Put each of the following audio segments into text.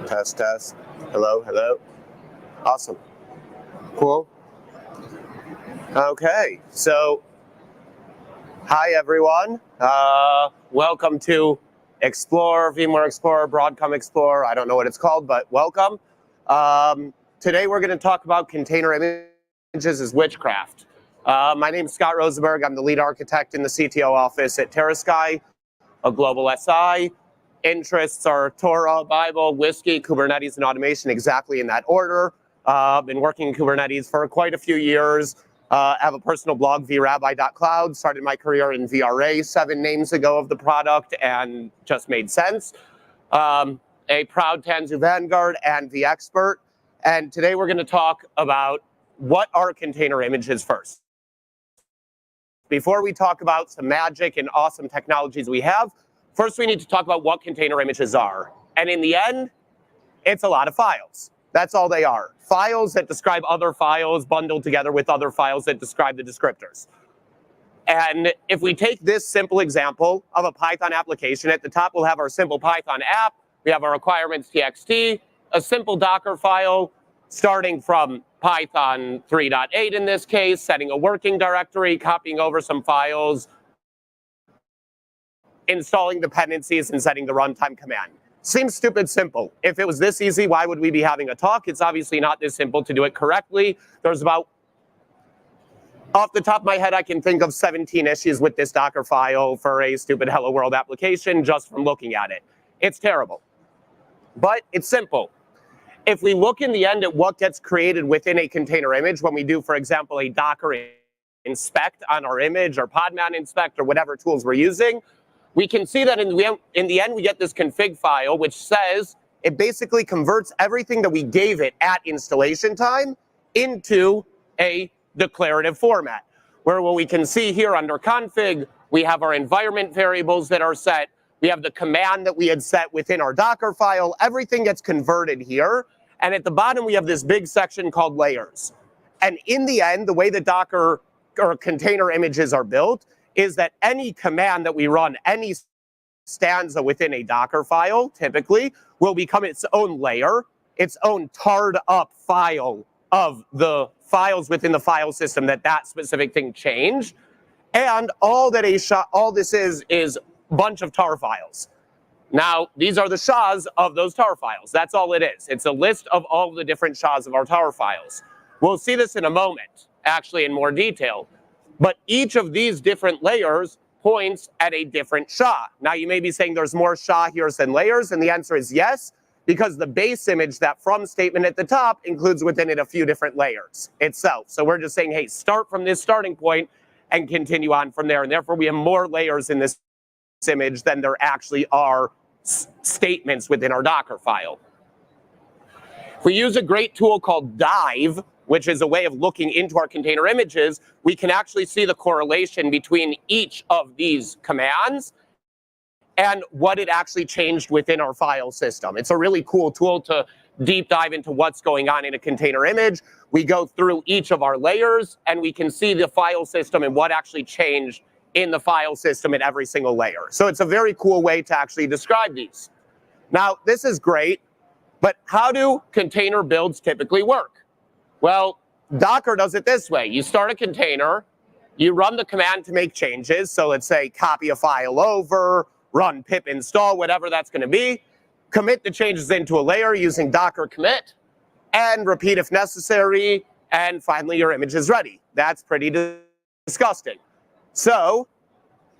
Test, test. Hello, hello. Awesome. Cool. Okay, so hi everyone. Welcome to Explorer, VMware Explorer, Broadcom Explorer. I don't know what it's called, but welcome. Today we're going to talk about container images as witchcraft. My name is Scott Rosenberg. I'm the lead architect in the CTO office at TerraSky, a global SI. Interests are Torah, Bible, whiskey, Kubernetes, and automation, exactly in that order. Been working in Kubernetes for quite a few years. Have a personal blog, vrabbi.cloud. Started my career in VRA 7 names ago of the product and just made sense. A proud Tanzu Vanguard and the expert. And today we're going to talk about what are container images first. Before we talk about some magic and awesome technologies we have, first we need to talk about what container images are. And in the end, it's a lot of files. That's all they are. Files that describe other files bundled together with other files that describe the descriptors. And if we take this simple example of a Python application, at the top we'll have our simple Python app. We have our requirements.txt, a simple Docker file starting from Python 3.8 in this case, setting a working directory, copying over some files, installing dependencies, and setting the runtime command. Seems stupid simple. If it was this easy, why would we be having a talk? It's obviously not this simple to do it correctly. There's about, off the top of my head, I can think of 17 issues with this Docker file for a stupid Hello World application just from looking at it. It's terrible. But it's simple. If we look in the end at what gets created within a container image, when we do, for example, a Docker inspect on our image or Podman inspect or whatever tools we're using, we can see that in the end we get this config file which says it basically converts everything that we gave it at installation time into a declarative format. Where what we can see here under config, we have our environment variables that are set, we have the command that we had set within our Docker file, everything gets converted here, and at the bottom we have this big section called layers. And in the end, the way the Docker or container images are built is that any command that we run, any stanza within a Docker file, typically, will become its own layer, its own tarred up file of the files within the file system that specific thing changed. And all this is a bunch of tar files. Now, these are the SHAs of those tar files. That's all it is. It's a list of all the different SHAs of our tar files. We'll see this in a moment, actually in more detail. But each of these different layers points at a different SHA. Now, you may be saying there's more SHA here than layers, and the answer is yes, because the base image, that from statement at the top, includes within it a few different layers itself. So we're just saying, hey, start from this starting point and continue on from there. And therefore, we have more layers in this image than there actually are statements within our Docker file. If we use a great tool called Dive, which is a way of looking into our container images, we can actually see the correlation between each of these commands and what it actually changed within our file system. It's a really cool tool to deep dive into what's going on in a container image. We go through each of our layers and we can see the file system and what actually changed in the file system at every single layer. So it's a very cool way to actually describe these. Now, this is great, but how do container builds typically work? Well, Docker does it this way. You start a container, you run the command to make changes. So let's say copy a file over, run pip install, whatever that's going to be. Commit the changes into a layer using Docker commit, and repeat if necessary, and finally your image is ready. That's pretty disgusting. So,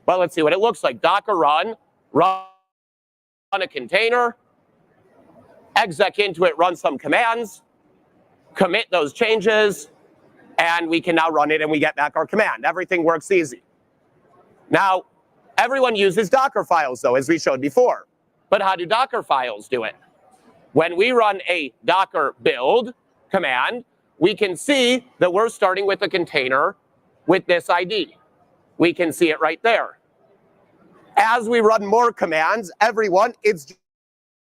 well, let's see what it looks like. Docker run a container, exec into it, run some commands, commit those changes, and we can now run it and we get back our command. Everything works easy. Now, everyone uses Docker files though, as we showed before. But how do Docker files do it? When we run a Docker build command, we can see that we're starting with a container with this ID. We can see it right there. As we run more commands, it's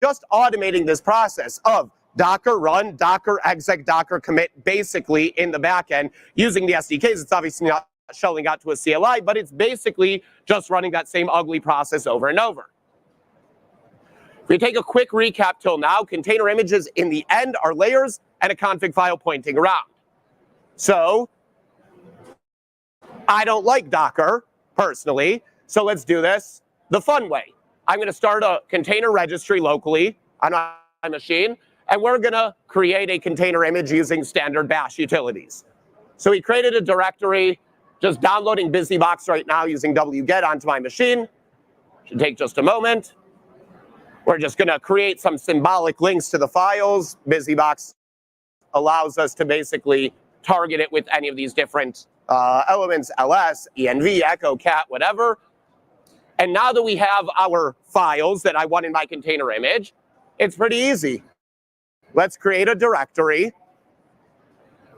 just automating this process of Docker run, Docker exec, Docker commit, basically in the back end using the SDKs. It's obviously not shelling out to a CLI, but it's basically just running that same ugly process over and over. If we take a quick recap till now, container images in the end are layers and a config file pointing around. So I don't like Docker personally, so let's do this the fun way. I'm going to start a container registry locally on my machine, and we're going to create a container image using standard bash utilities. So we created a directory, just downloading BusyBox right now using wget onto my machine. Should take just a moment. We're just going to create some symbolic links to the files. BusyBox allows us to basically target it with any of these different elements, ls, env, echo, cat, whatever. And now that we have our files that I want in my container image, it's pretty easy. Let's create a directory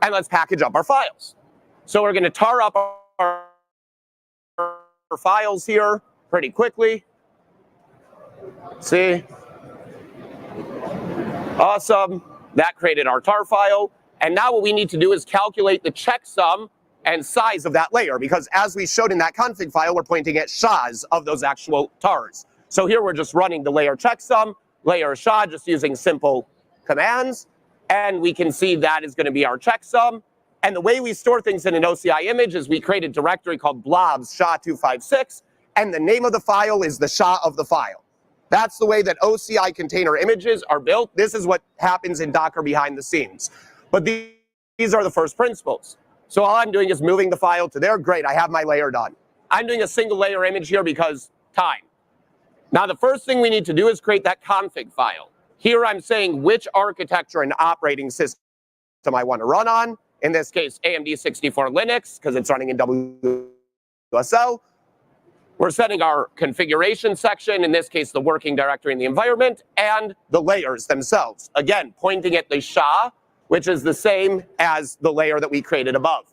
and let's package up our files. So we're going to tar up our files here pretty quickly. See? Awesome. That created our tar file. And now what we need to do is calculate the checksum and size of that layer, because as we showed in that config file, we're pointing at SHAs of those actual tars. So here we're just running the layer checksum, layer SHA, just using simple commands. And we can see that is going to be our checksum. And the way we store things in an OCI image is we create a directory called blobs SHA-256, and the name of the file is the SHA of the file. That's the way that OCI container images are built. This is what happens in Docker behind the scenes. But these are the first principles. So all I'm doing is moving the file to there. Great, I have my layer done. I'm doing a single layer image here because time. Now the first thing we need to do is create that config file. Here I'm saying which architecture and operating system I want to run on. In this case, AMD 64 Linux, because it's running in WSL. We're setting our configuration section, in this case, the working directory in the environment, and the layers themselves. Again, pointing at the SHA, which is the same as the layer that we created above.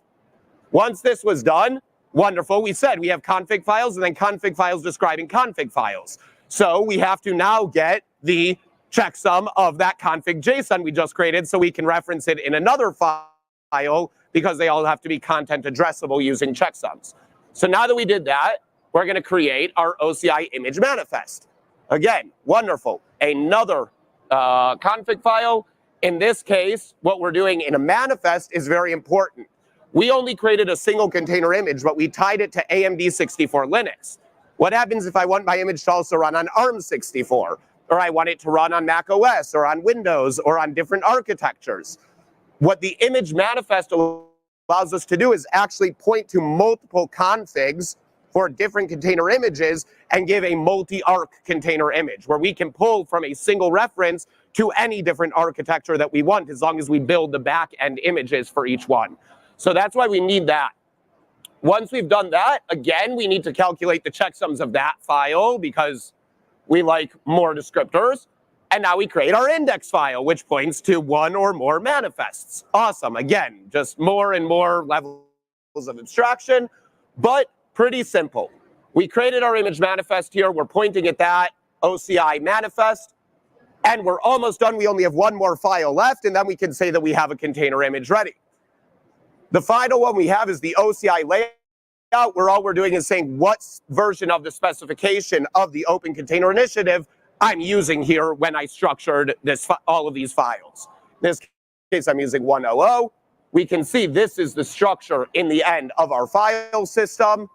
Once this was done, wonderful, we said we have config files and then config files describing config files. So we have to now get the checksum of that config JSON we just created so we can reference it in another file, because they all have to be content addressable using checksums. So now that we did that, we're going to create our OCI image manifest. Again, wonderful. Another config file. In this case, what we're doing in a manifest is very important. We only created a single container image, but we tied it to AMD 64 Linux. What happens if I want my image to also run on ARM64, or I want it to run on Mac OS, or on Windows, or on different architectures? What the image manifest allows us to do is actually point to multiple configs for different container images and give a multi-arc container image where we can pull from a single reference to any different architecture that we want, as long as we build the back-end images for each one. So that's why we need that. Once we've done that, again, we need to calculate the checksums of that file because we like more descriptors. And now we create our index file, which points to one or more manifests. Awesome. Again, just more and more levels of abstraction, but pretty simple. We created our image manifest here. We're pointing at that OCI manifest. And we're almost done. We only have one more file left, and then we can say that we have a container image ready. The final one we have is the OCI layout, where all we're doing is saying what version of the specification of the Open Container Initiative I'm using here when I structured this all of these files. In this case, I'm using 100. We can see this is the structure in the end of our file system.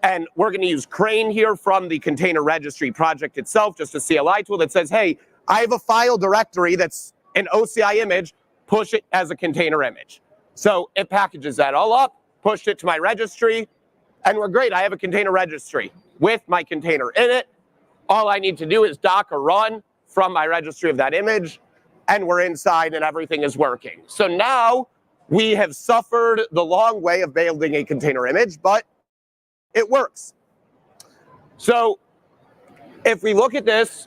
And we're going to use Crane here from the container registry project itself, just a CLI tool that says, hey, I have a file directory that's an OCI image, push it as a container image. So it packages that all up, pushed it to my registry, and we're great. I have a container registry with my container in it. All I need to do is Docker run from my registry of that image, and we're inside and everything is working. So now we have suffered the long way of building a container image, but it works. So if we look at this,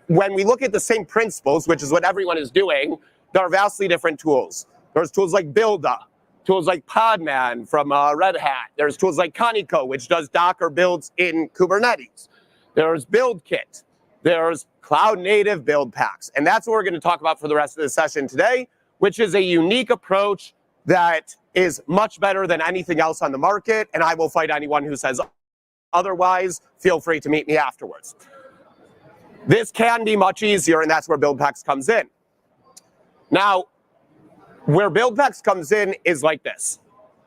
when we look at the same principles, which is what everyone is doing, there are vastly different tools. There's tools like Builda, tools like Podman from Red Hat. There's tools like Conico, which does Docker builds in Kubernetes. There's BuildKit. There's cloud-native Buildpacks. And that's what we're going to talk about for the rest of the session today, which is a unique approach that is much better than anything else on the market, and I will fight anyone who says otherwise. Feel free to meet me afterwards. This can be much easier, and that's where Buildpacks comes in. Now, where Buildpacks comes in is like this.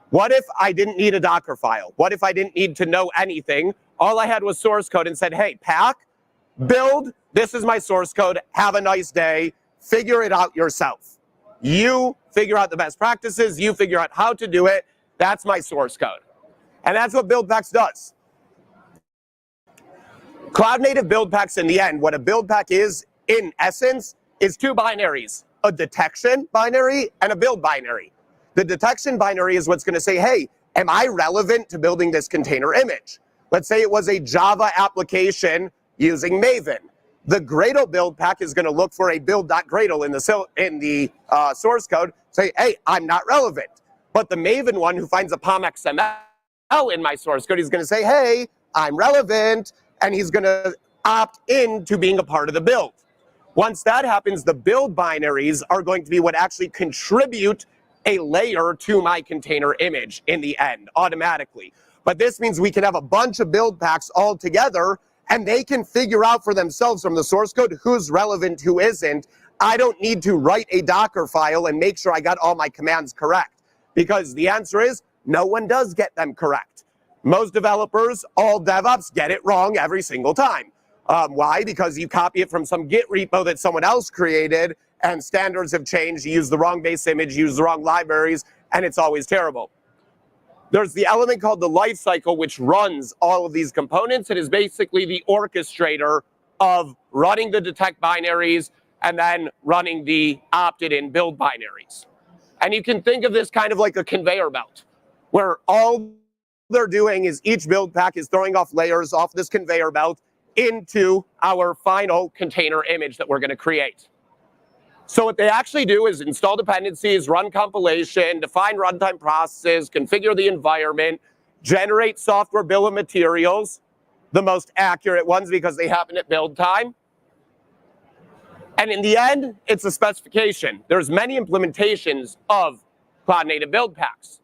What if I didn't need a Docker file? What if I didn't need to know anything? All I had was source code and said, hey, Pack, build, this is my source code, have a nice day, figure it out yourself. You figure out the best practices, you figure out how to do it, that's my source code. And that's what Buildpacks does. Cloud native Buildpacks, in the end, what a Buildpack is, in essence, is two binaries, a detection binary and a build binary. The detection binary is what's going to say, hey, am I relevant to building this container image? Let's say it was a Java application using Maven. The Gradle Buildpack is going to look for a build.gradle in the source code, say, hey, I'm not relevant. But the Maven one who finds a POM.xml in my source code, he's going to say, hey, I'm relevant, and he's going to opt in to being a part of the build. Once that happens, the build binaries are going to be what actually contribute a layer to my container image in the end, automatically. But this means we can have a bunch of build packs all together, and they can figure out for themselves from the source code who's relevant, who isn't. I don't need to write a Docker file and make sure I got all my commands correct, because the answer is no one does get them correct. Most developers, all DevOps, get it wrong every single time. Why? Because you copy it from some Git repo that someone else created, and standards have changed, you use the wrong base image, you use the wrong libraries, and it's always terrible. There's the element called the lifecycle, which runs all of these components. It is basically the orchestrator of running the detect binaries and then running the opted-in build binaries. And you can think of this kind of like a conveyor belt, where all they're doing is each build pack is throwing off layers off this conveyor belt into our final container image that we're going to create. So what they actually do is install dependencies, run compilation, define runtime processes, configure the environment, generate software bill of materials, the most accurate ones because they happen at build time. And in the end, it's a specification. There's many implementations of cloud native build packs.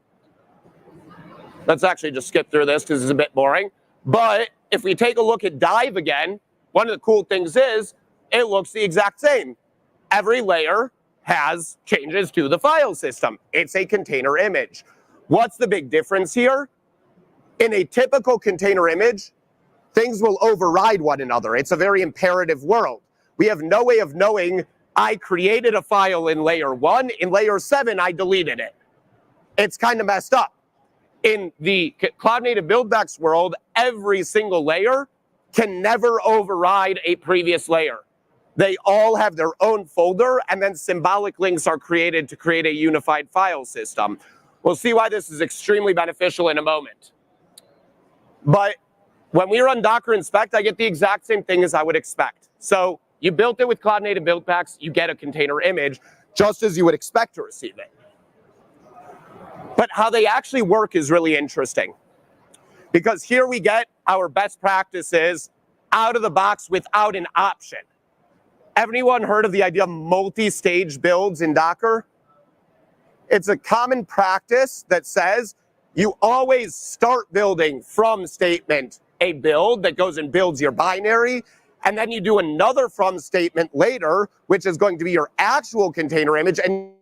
Let's actually just skip through this because it's a bit boring. But if we take a look at Dive again, one of the cool things is it looks the exact same. Every layer has changes to the file system. It's a container image. What's the big difference here? In a typical container image, things will override one another. It's a very imperative world. We have no way of knowing I created a file in layer 1, in layer 7 I deleted it. It's kind of messed up. In the cloud native Buildpacks world, every single layer can never override a previous layer. They all have their own folder, and then symbolic links are created to create a unified file system. We'll see why this is extremely beneficial in a moment. But when we run Docker inspect, I get the exact same thing as I would expect. So you built it with cloud native Buildpacks, you get a container image, just as you would expect to receive it. But how they actually work is really interesting, because here we get our best practices out of the box without an option. Everyone heard of the idea of multi-stage builds in Docker? It's a common practice that says you always start building from statement a build that goes and builds your binary, and then you do another from statement later, which is going to be your actual container image, and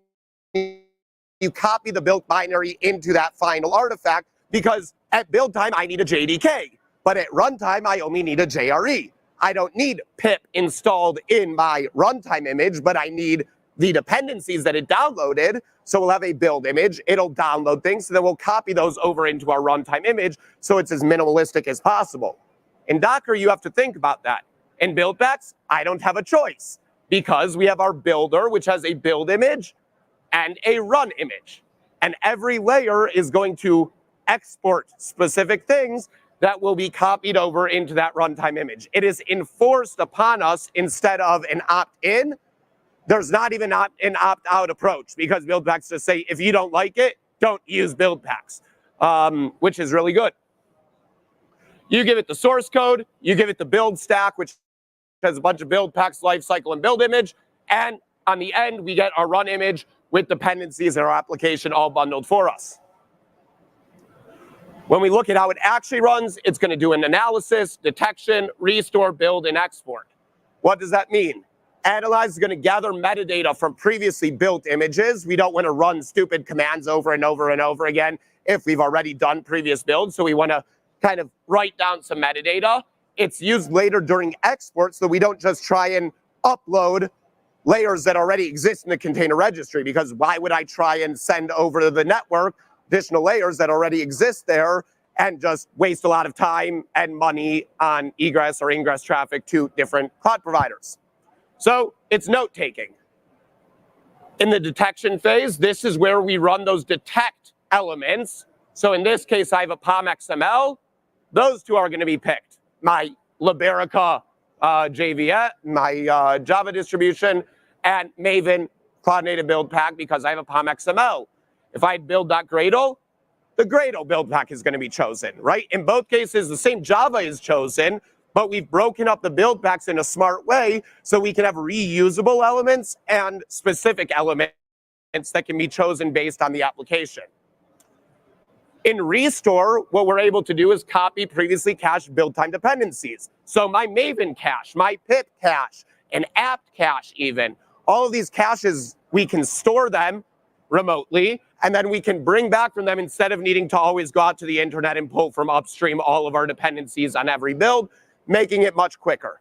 you copy the built binary into that final artifact, because at build time I need a JDK, but at runtime I only need a JRE. I don't need pip installed in my runtime image, but I need the dependencies that it downloaded. So we'll have a build image, it'll download things, so then we'll copy those over into our runtime image so it's as minimalistic as possible. In Docker, you have to think about that. In Buildpacks, I don't have a choice, because we have our builder, which has a build image and a run image. And every layer is going to export specific things that will be copied over into that runtime image. It is enforced upon us instead of an opt-in. There's not even an opt-out approach, because Buildpacks just say, if you don't like it, don't use Buildpacks, which is really good. You give it the source code, you give it the build stack, which has a bunch of Buildpacks, lifecycle, and build image, and on the end, we get our run image, with dependencies in our application all bundled for us. When we look at how it actually runs, it's going to do an analysis, detection, restore, build, and export. What does that mean? Analyze is going to gather metadata from previously built images. We don't want to run stupid commands over and over and over again if we've already done previous builds. So we want to kind of write down some metadata. It's used later during export, so we don't just try and upload layers that already exist in the container registry, because why would I try and send over to the network additional layers that already exist there and just waste a lot of time and money on egress or ingress traffic to different cloud providers? So it's note-taking. In the detection phase, this is where we run those detect elements. So in this case, I have a POM XML. Those two are going to be picked. My Liberica JVM, my Java distribution, and Maven Cloud Native Build Pack, because I have a POM XML. If I had build.gradle, the Gradle build pack is going to be chosen, right? In both cases, the same Java is chosen, but we've broken up the build packs in a smart way so we can have reusable elements and specific elements that can be chosen based on the application. In restore, what we're able to do is copy previously cached build time dependencies. So my Maven cache, my pip cache, an apt cache even, all of these caches, we can store them remotely, and then we can bring back from them instead of needing to always go out to the internet and pull from upstream all of our dependencies on every build, making it much quicker.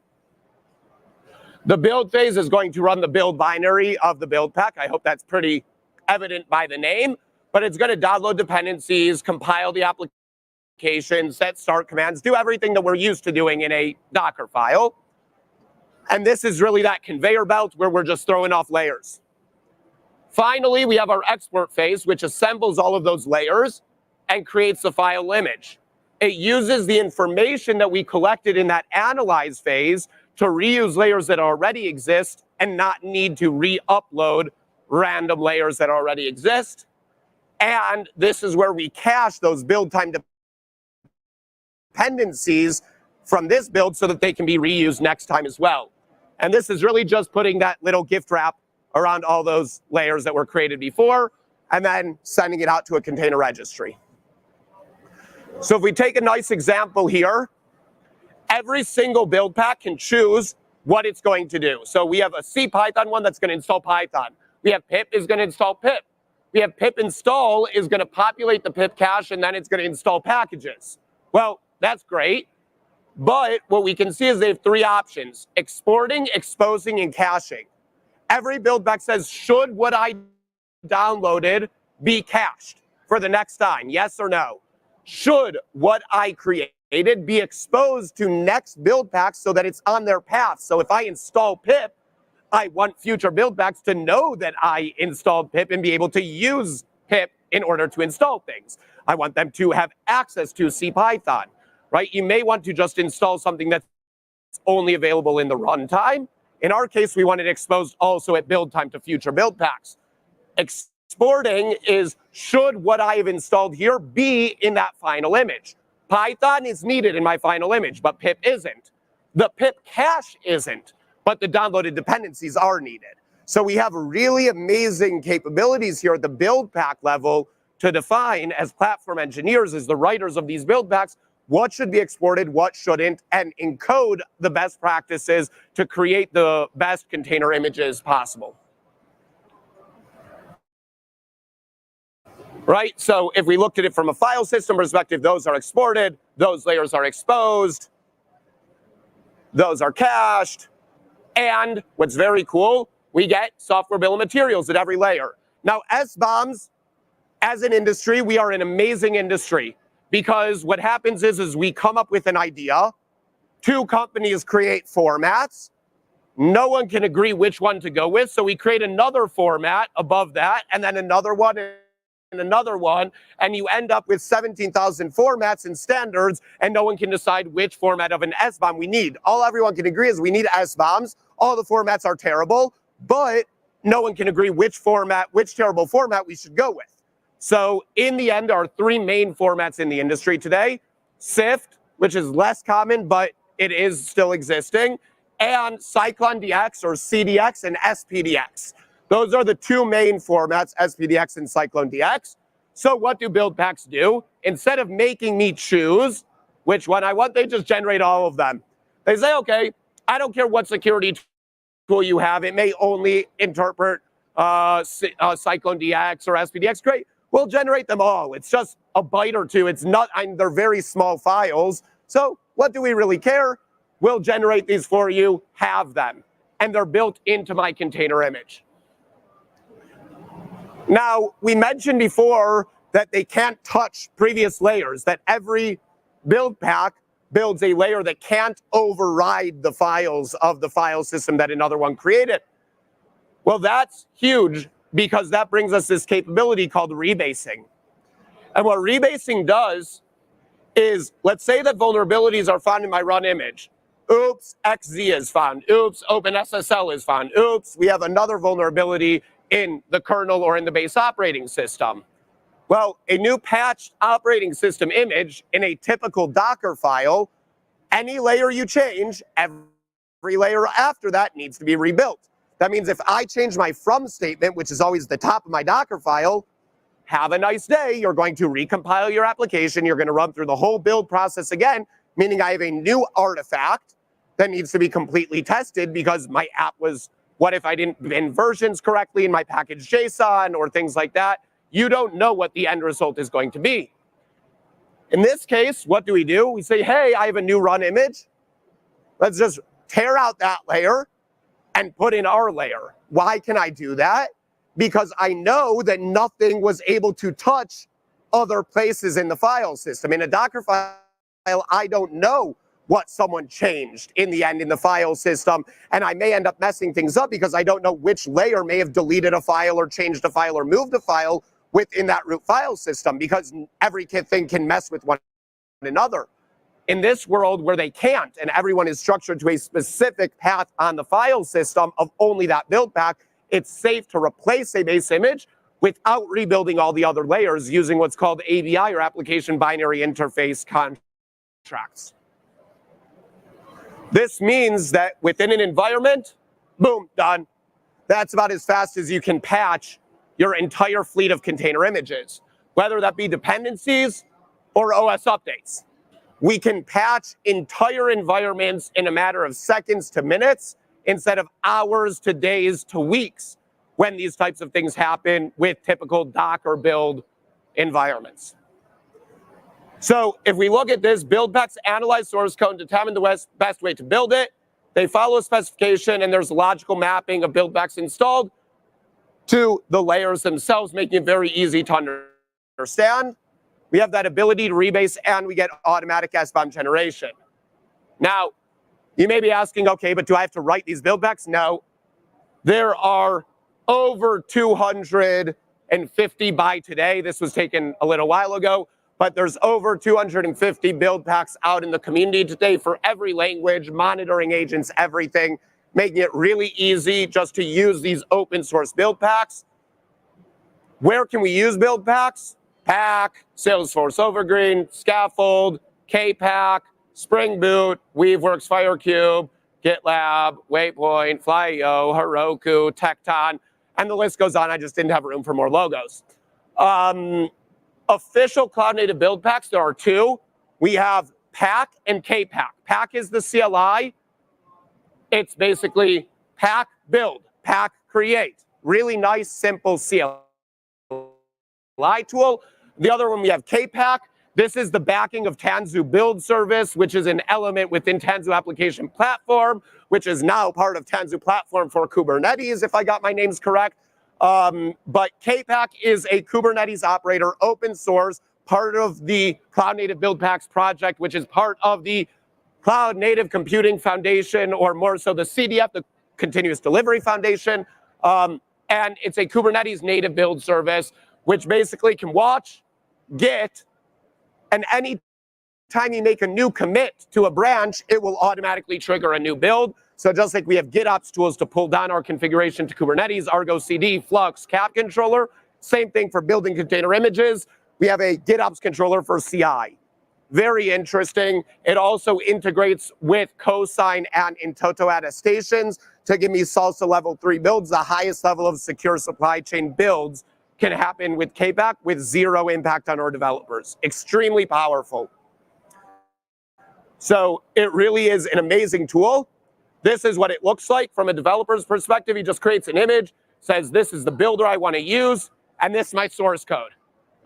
The build phase is going to run the build binary of the build pack. I hope that's pretty evident by the name, but it's going to download dependencies, compile the application, set start commands, do everything that we're used to doing in a Docker file. And this is really that conveyor belt where we're just throwing off layers. Finally, we have our export phase, which assembles all of those layers and creates the file image. It uses the information that we collected in that analyze phase to reuse layers that already exist and not need to re-upload random layers that already exist. And this is where we cache those build time dependencies from this build so that they can be reused next time as well. And this is really just putting that little gift wrap around all those layers that were created before, and then sending it out to a container registry. So if we take a nice example here, every single build pack can choose what it's going to do. So we have a CPython one that's going to install Python. We have pip is going to install pip. We have pip install is going to populate the pip cache, and then it's going to install packages. Well, that's great. But what we can see is they have three options: exporting, exposing, and caching. Every build pack says, should what I downloaded be cached for the next time? Yes or no? Should what I created be exposed to next build packs so that it's on their path? So if I install pip, I want future build packs to know that I installed pip and be able to use pip in order to install things. I want them to have access to CPython, right? You may want to just install something that's only available in the runtime. In our case, we want it exposed also at build time to future build packs. Exporting is, should what I have installed here be in that final image? Python is needed in my final image, but pip isn't. The pip cache isn't, but the downloaded dependencies are needed. So we have really amazing capabilities here at the build pack level to define, as platform engineers, as the writers of these build packs, what should be exported, what shouldn't, and encode the best practices to create the best container images possible. Right? So if we looked at it from a file system perspective, those are exported, those layers are exposed, those are cached, and what's very cool, we get software bill of materials at every layer. Now, SBOMs, as an industry, we are an amazing industry. Because what happens is we come up with an idea, two companies create formats, no one can agree which one to go with, so we create another format above that, and then another one, and another one, and you end up with 17,000 formats and standards, and no one can decide which format of an SBOM we need. All everyone can agree is we need SBOMs, all the formats are terrible, but no one can agree which format, which terrible format we should go with. So in the end, there are three main formats in the industry today: SIFT, which is less common, but it is still existing, and Cyclone DX or CDX and SPDX. Those are the two main formats, SPDX and CycloneDX. So what do Buildpacks do? Instead of making me choose which one I want, they just generate all of them. They say, okay, I don't care what security tool you have. It may only interpret CycloneDX or SPDX. Great, we'll generate them all. It's just a byte or two. It's not, they're very small files. So what do we really care? We'll generate these for you, have them. And they're built into my container image. Now, we mentioned before that they can't touch previous layers, that every build pack builds a layer that can't override the files of the file system that another one created. Well, that's huge because that brings us this capability called rebasing. And what rebasing does is, let's say that vulnerabilities are found in my run image. Oops, XZ is found. Oops, OpenSSL is found. Oops, we have another vulnerability in the kernel or in the base operating system. Well, a new patched operating system image in a typical Docker file, any layer you change, every layer after that needs to be rebuilt. That means if I change my from statement, which is always the top of my Docker file, have a nice day, you're going to recompile your application, you're going to run through the whole build process again, meaning I have a new artifact that needs to be completely tested because my app was, what if I didn't bin versions correctly in my package JSON or things like that? You don't know what the end result is going to be. In this case, what do? We say, hey, I have a new run image. Let's just tear out that layer and put in our layer. Why can I do that? Because I know that nothing was able to touch other places in the file system. In a Docker file, I don't know what someone changed in the end in the file system, and I may end up messing things up because I don't know which layer may have deleted a file or changed a file or moved a file within that root file system, because every thing can mess with one another. In this world where they can't, and everyone is structured to a specific path on the file system of only that build pack, it's safe to replace a base image without rebuilding all the other layers using what's called ABI, or Application Binary Interface Contracts. This means that within an environment, boom, done. That's about as fast as you can patch your entire fleet of container images, whether that be dependencies or OS updates. We can patch entire environments in a matter of seconds to minutes instead of hours to days to weeks when these types of things happen with typical Docker build environments. So if we look at this, Buildpacks analyze source code and determine the best way to build it. They follow a specification, and there's a logical mapping of Buildpacks installed to the layers themselves, making it very easy to understand. We have that ability to rebase, and we get automatic SBOM generation. Now, you may be asking, okay, but do I have to write these Buildpacks? No. There are over 250 by today. This was taken a little while ago, but there's over 250 Buildpacks out in the community today for every language, monitoring agents, everything, making it really easy just to use these open source Buildpacks. Where can we use Buildpacks? Pack, Salesforce Overgreen, Scaffold, Kpack, Spring Boot, Weaveworks Firecube, GitLab, Waypoint, Flyo, Heroku, Tecton, and the list goes on. I just didn't have room for more logos. Official cloud native Buildpacks, there are two. We have Pack and Kpack. Pack is the CLI. It's basically Pack build, Pack create. Really nice, simple CLI tool. The other one, we have Kpack. This is the backing of Tanzu Build Service, which is an element within Tanzu Application Platform, which is now part of Tanzu Platform for Kubernetes, if I got my names correct. But Kpack is a Kubernetes operator, open source, part of the Cloud Native Buildpacks project, which is part of the Cloud Native Computing Foundation, or more so the CDF, the Continuous Delivery Foundation. And it's a Kubernetes native build service, which basically can watch, Git, and any time you make a new commit to a branch, it will automatically trigger a new build. So just like we have GitOps tools to pull down our configuration to Kubernetes, Argo CD, Flux, Cap Controller, same thing for building container images. We have a GitOps controller for CI. Very interesting. It also integrates with cosine and in toto attestations to give me salsa level 3 builds. The highest level of secure supply chain builds can happen with KPAC with zero impact on our developers. Extremely powerful. So it really is an amazing tool. This is what it looks like from a developer's perspective. He just creates an image, says this is the builder I want to use, and this is my source code.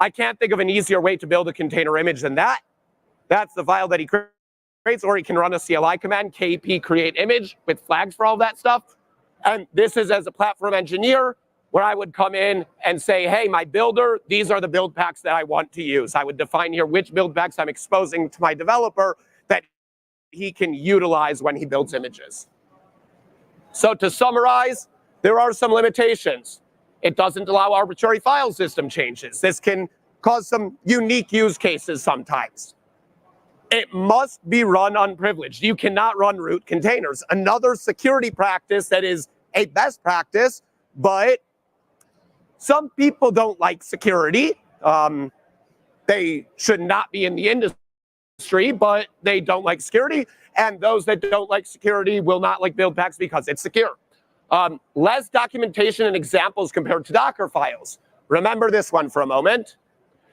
I can't think of an easier way to build a container image than that. That's the file that he creates, or he can run a CLI command, kp create image, with flags for all that stuff. And this is as a platform engineer, where I would come in and say, hey, my builder, these are the build packs that I want to use. I would define here which build packs I'm exposing to my developer that he can utilize when he builds images. So to summarize, there are some limitations. It doesn't allow arbitrary file system changes. This can cause some unique use cases sometimes. It must be run unprivileged. You cannot run root containers. Another security practice that is a best practice, but some people don't like security. They should not be in the industry, but they don't like security. And those that don't like security will not like Buildpacks because it's secure. Less documentation and examples compared to Docker files. Remember this one for a moment,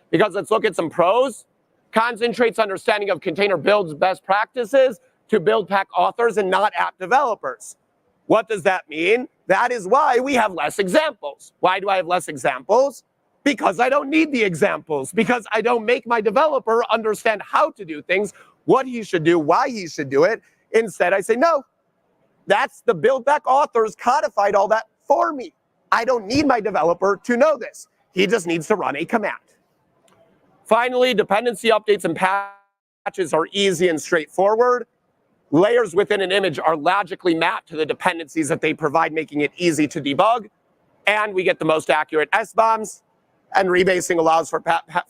because let's look at some pros. Concentrates understanding of container builds best practices to Buildpack authors and not app developers. What does that mean? That is why we have less examples. Why do I have less examples? Because I don't need the examples, because I don't make my developer understand how to do things, what he should do, why he should do it. Instead, I say, no, that's the Buildpack authors codified all that for me. I don't need my developer to know this. He just needs to run a command. Finally, dependency updates and patches are easy and straightforward. Layers within an image are logically mapped to the dependencies that they provide, making it easy to debug. And we get the most accurate SBOMs. And rebasing allows for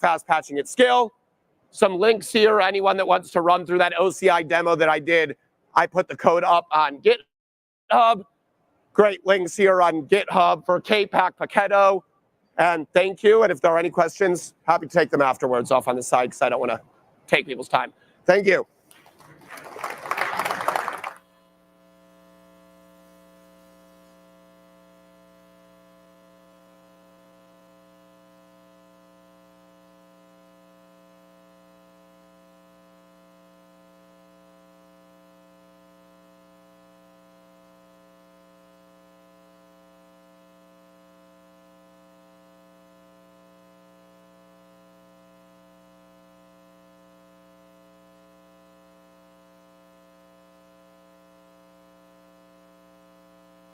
fast patching at scale. Some links here. Anyone that wants to run through that OCI demo that I did, I put the code up on GitHub. Great links here on GitHub for KPAC Paketo. And thank you. And if there are any questions, happy to take them afterwards off on the side because I don't want to take people's time. Thank you.